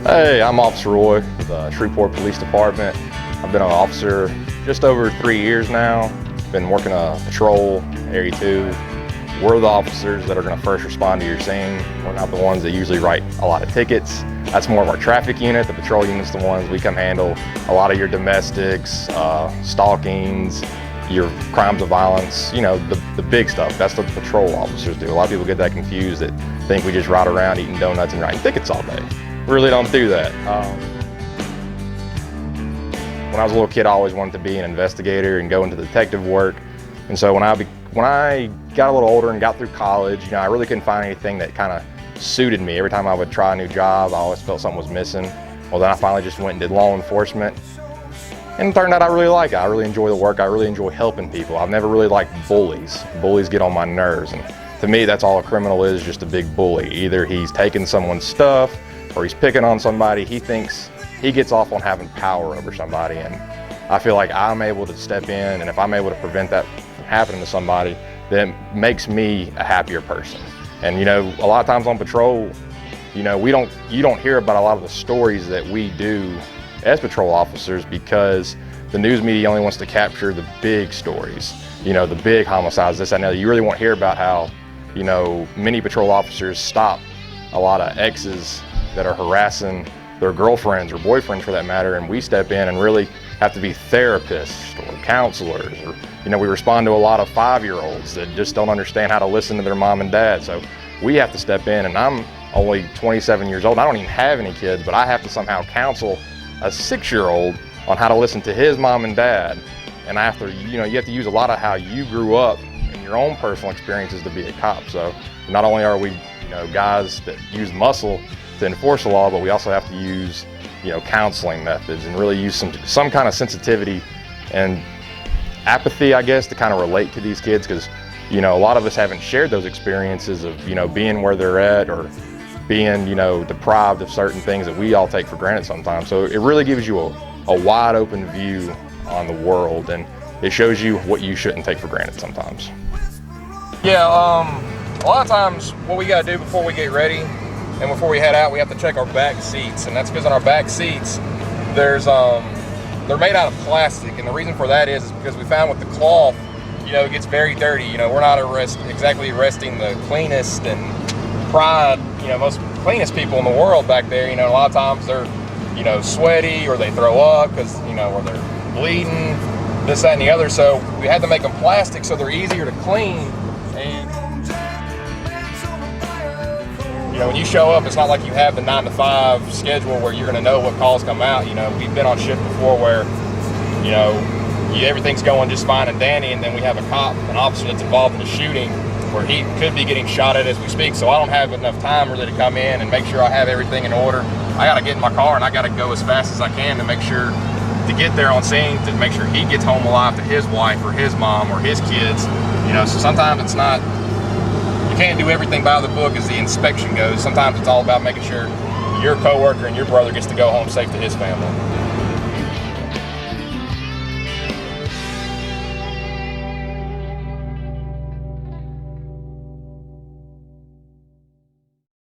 Hey, I'm Officer Roy with the Shreveport Police Department. I've been an officer just over 3 years now. Been working a patrol, Area 2. We're the officers that are going to first respond to your scene. We're not the ones that usually write a lot of tickets. That's more of our traffic unit. The patrol unit's the ones we come handle a lot of your domestics, stalkings, your crimes of violence, you know, the big stuff. That's what the patrol officers do. A lot of people get that confused, that think we just ride around eating donuts and writing tickets all day. We really don't do that. When I was a little kid, I always wanted to be an investigator and go into detective work. And so when I got a little older and got through college, you know, I really couldn't find anything that kind of suited me. Every time I would try a new job, I always felt something was missing. Well, then I finally just went and did law enforcement. And it turned out I really like it. I really enjoy the work. I really enjoy helping people. I've never really liked bullies. Bullies get on my nerves. And to me, that's all a criminal is, just a big bully. Either he's taking someone's stuff or he's picking on somebody. He thinks he gets off on having power over somebody. And I feel like I'm able to step in, and if I'm able to prevent that from happening to somebody, then it makes me a happier person. And you know, a lot of times on patrol, you know, you don't hear about a lot of the stories that we do as patrol officers, because the news media only wants to capture the big stories, you know, the big homicides, this, that, and that. You really won't hear about how, you know, many patrol officers stop a lot of exes that are harassing their girlfriends or boyfriends for that matter, and we step in and really have to be therapists or counselors, or, you know, we respond to a lot of 5-year-olds that just don't understand how to listen to their mom and dad. So we have to step in, and I'm only 27 years old. I don't even have any kids, but I have to somehow counsel a 6-year-old on how to listen to his mom and dad. And after, you know, you have to use a lot of how you grew up and your own personal experiences to be a cop. So not only are we, you know, guys that use muscle to enforce the law, but we also have to use, you know, counseling methods and really use some kind of sensitivity and apathy, I guess, to kind of relate to these kids, because, you know, a lot of us haven't shared those experiences of, you know, being where they're at or being, you know, deprived of certain things that we all take for granted sometimes. So it really gives you a wide open view on the world, and it shows you what you shouldn't take for granted sometimes. Yeah, a lot of times what we gotta do before we get ready and before we head out, we have to check our back seats, and that's because on our back seats, they're made out of plastic, and the reason for that is because we found with the cloth, you know, it gets very dirty. You know, we're not exactly arresting the cleanest and pride, you know, most cleanest people in the world back there. You know, a lot of times they're, you know, sweaty, or they throw up because, you know, or they're bleeding, this, that, and the other. So we had to make them plastic so they're easier to clean. And you know, when you show up, it's not like you have the 9-to-5 schedule where you're going to know what calls come out. You know, we've been on shift before where, you know, everything's going just fine and dandy, and then we have an officer that's involved in a shooting where he could be getting shot at as we speak. So I don't have enough time really to come in and make sure I have everything in order. I got to get in my car and I got to go as fast as I can to make sure to get there on scene, to make sure he gets home alive to his wife or his mom or his kids. You know, so sometimes it's not, you can't do everything by the book as the inspection goes. Sometimes it's all about making sure your coworker and your brother gets to go home safe to his family.